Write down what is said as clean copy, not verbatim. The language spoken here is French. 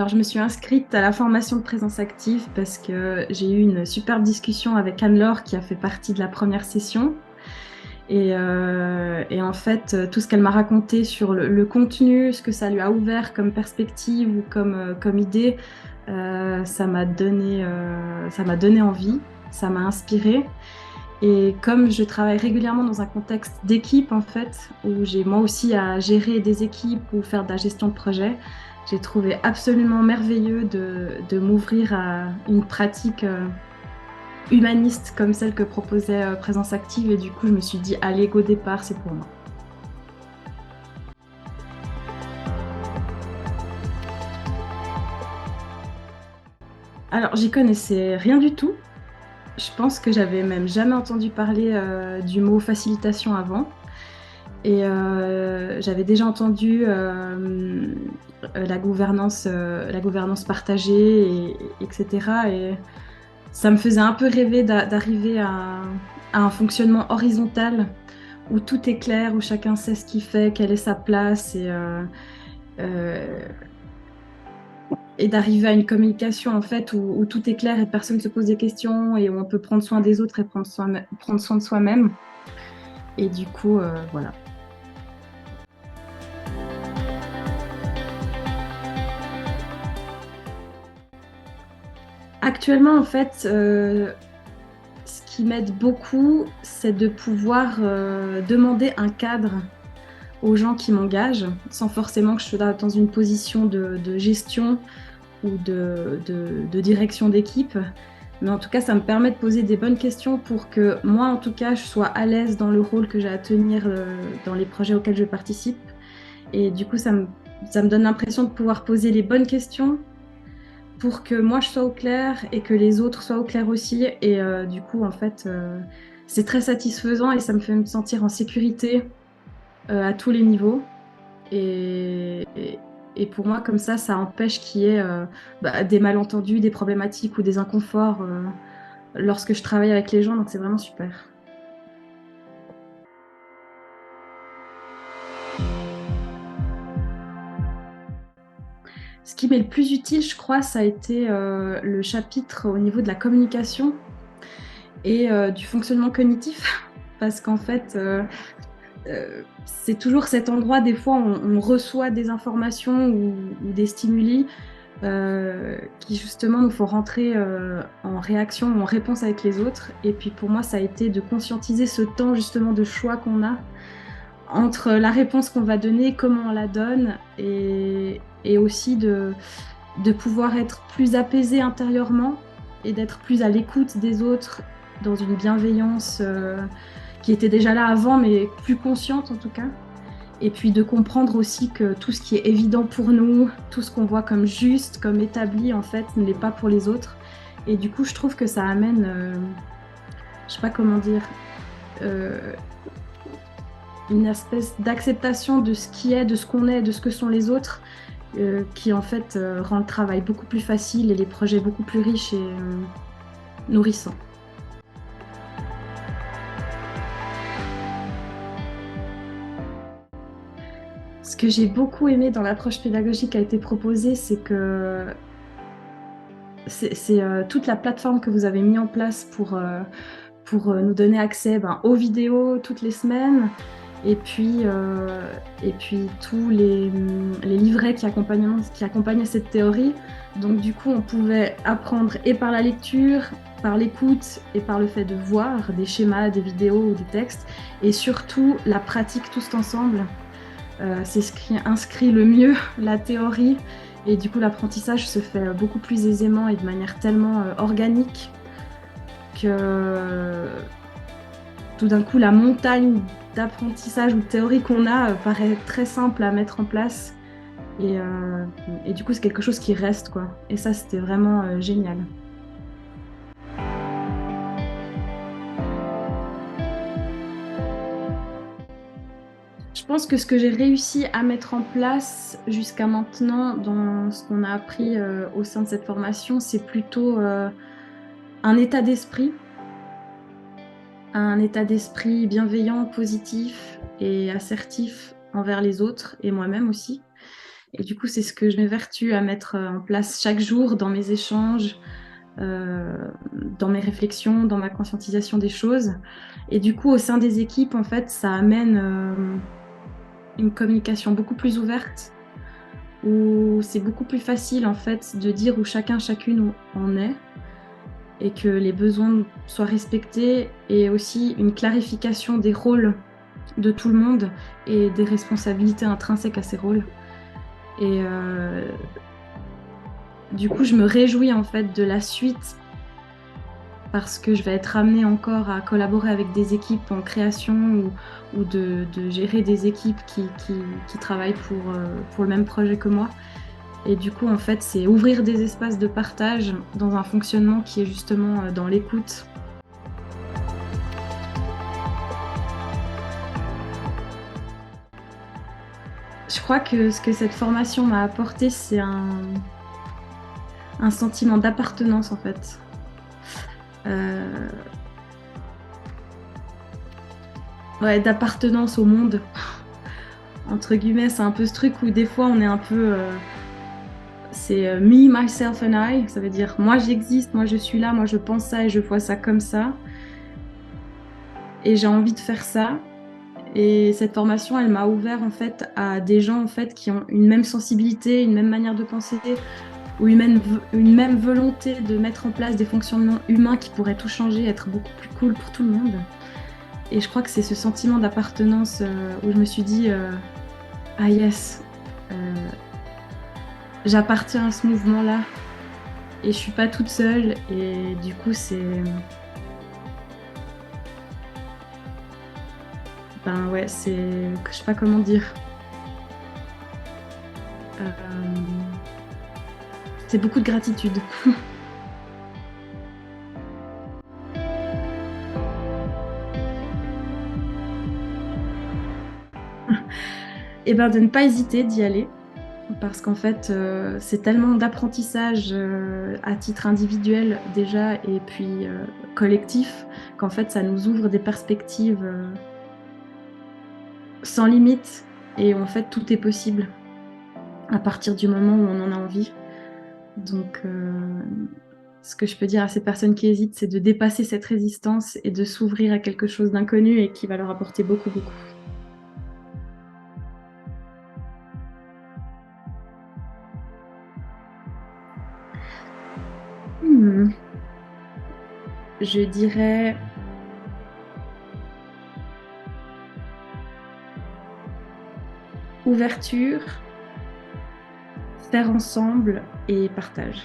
Alors, je me suis inscrite à la formation de présence active parce que j'ai eu une superbe discussion avec Anne-Laure qui a fait partie de la première session. Et en fait, tout ce qu'elle m'a raconté sur le contenu, ce que ça lui a ouvert comme perspective ou comme idée, ça m'a donné envie, ça m'a inspirée. Et comme je travaille régulièrement dans un contexte d'équipe, en fait, où j'ai moi aussi à gérer des équipes ou faire de la gestion de projet, j'ai trouvé absolument merveilleux de m'ouvrir à une pratique humaniste comme celle que proposait Présence Active. Et du coup, je me suis dit, allez, go départ, c'est pour moi. Alors, j'y connaissais rien du tout. Je pense que j'avais même jamais entendu parler du mot facilitation avant. Et j'avais déjà entendu la gouvernance partagée, etc. Et ça me faisait un peu rêver d'arriver à un fonctionnement horizontal où tout est clair, où chacun sait ce qu'il fait, quelle est sa place, euh, et d'arriver à une communication en fait où tout est clair et personne ne se pose des questions et où on peut prendre soin des autres et prendre soin de soi-même. Et du coup, voilà. Actuellement, en fait, ce qui m'aide beaucoup, c'est de pouvoir demander un cadre aux gens qui m'engagent, sans forcément que je sois dans une position de gestion ou de direction d'équipe. Mais en tout cas, ça me permet de poser des bonnes questions pour que moi, en tout cas, je sois à l'aise dans le rôle que j'ai à tenir dans les projets auxquels je participe. Et du coup, ça me donne l'impression de pouvoir poser les bonnes questions pour que moi je sois au clair et que les autres soient au clair aussi. Et du coup, en fait, c'est très satisfaisant et ça me fait me sentir en sécurité à tous les niveaux. Et pour moi, comme ça empêche qu'il y ait des malentendus, des problématiques ou des inconforts lorsque je travaille avec les gens. Donc c'est vraiment super. Ce qui m'est le plus utile, je crois, ça a été le chapitre au niveau de la communication et du fonctionnement cognitif. Parce qu'en fait, c'est toujours cet endroit, des fois, on reçoit des informations ou des stimuli qui justement nous font rentrer en réaction ou en réponse avec les autres. Et puis pour moi, ça a été de conscientiser ce temps justement de choix qu'on a entre la réponse qu'on va donner, comment on la donne, et aussi de pouvoir être plus apaisé intérieurement et d'être plus à l'écoute des autres dans une bienveillance qui était déjà là avant, mais plus consciente en tout cas. Et puis de comprendre aussi que tout ce qui est évident pour nous, tout ce qu'on voit comme juste, comme établi, en fait, ne l'est pas pour les autres. Et du coup, je trouve que ça amène, je sais pas comment dire, euh, une espèce d'acceptation de ce qui est, de ce qu'on est, de ce que sont les autres, qui en fait rend le travail beaucoup plus facile et les projets beaucoup plus riches et nourrissants. Ce que j'ai beaucoup aimé dans l'approche pédagogique qui a été proposée, c'est que c'est toute la plateforme que vous avez mis en place pour nous donner accès aux vidéos toutes les semaines et puis tous les livrets qui accompagnaient cette théorie. Donc du coup, on pouvait apprendre et par la lecture, par l'écoute et par le fait de voir des schémas, des vidéos ou des textes, et surtout la pratique tous ensemble. C'est ce qui inscrit le mieux la théorie. Et du coup, l'apprentissage se fait beaucoup plus aisément et de manière tellement organique que tout d'un coup, la montagne d'apprentissage ou de théorie qu'on a paraît très simple à mettre en place. Et, euh, et du coup, c'est quelque chose qui reste, quoi. Et ça, c'était vraiment génial. Je pense que ce que j'ai réussi à mettre en place jusqu'à maintenant dans ce qu'on a appris au sein de cette formation, c'est plutôt un un état d'esprit bienveillant, positif et assertif envers les autres et moi-même aussi. Et du coup, c'est ce que je m'évertue à mettre en place chaque jour dans mes échanges, euh, dans mes réflexions, dans ma conscientisation des choses. Et du coup, au sein des équipes, en fait, ça amène une communication beaucoup plus ouverte, où c'est beaucoup plus facile, en fait, de dire où chacun, chacune en est, et que les besoins soient respectés, et aussi une clarification des rôles de tout le monde et des responsabilités intrinsèques à ces rôles. Et du coup, je me réjouis en fait de la suite parce que je vais être amenée encore à collaborer avec des équipes en création ou de gérer des équipes qui travaillent pour le même projet que moi. Et du coup, en fait, c'est ouvrir des espaces de partage dans un fonctionnement qui est justement dans l'écoute. Je crois que ce que cette formation m'a apporté, c'est un sentiment d'appartenance en fait. Euh, ouais, d'appartenance au monde. Entre guillemets, c'est un peu ce truc où des fois on est un peu... c'est me, myself and I, ça veut dire moi j'existe, moi je suis là, moi je pense ça et je vois ça comme ça. Et j'ai envie de faire ça. Et cette formation, elle m'a ouvert en fait à des gens en fait qui ont une même sensibilité, une même manière de penser, ou une même volonté de mettre en place des fonctionnements humains qui pourraient tout changer, être beaucoup plus cool pour tout le monde. Et je crois que c'est ce sentiment d'appartenance où je me suis dit ah yes, euh, j'appartiens à ce mouvement-là et je suis pas toute seule. Et du coup, ben ouais, je sais pas comment dire. Euh, c'est beaucoup de gratitude. Et ben de ne pas hésiter d'y aller. Parce qu'en fait, c'est tellement d'apprentissage à titre individuel déjà et puis collectif qu'en fait, ça nous ouvre des perspectives sans limite et en fait, tout est possible à partir du moment où on en a envie. Donc, ce que je peux dire à ces personnes qui hésitent, c'est de dépasser cette résistance et de s'ouvrir à quelque chose d'inconnu et qui va leur apporter beaucoup, beaucoup. Hmm. Je dirais ouverture, faire ensemble et partage.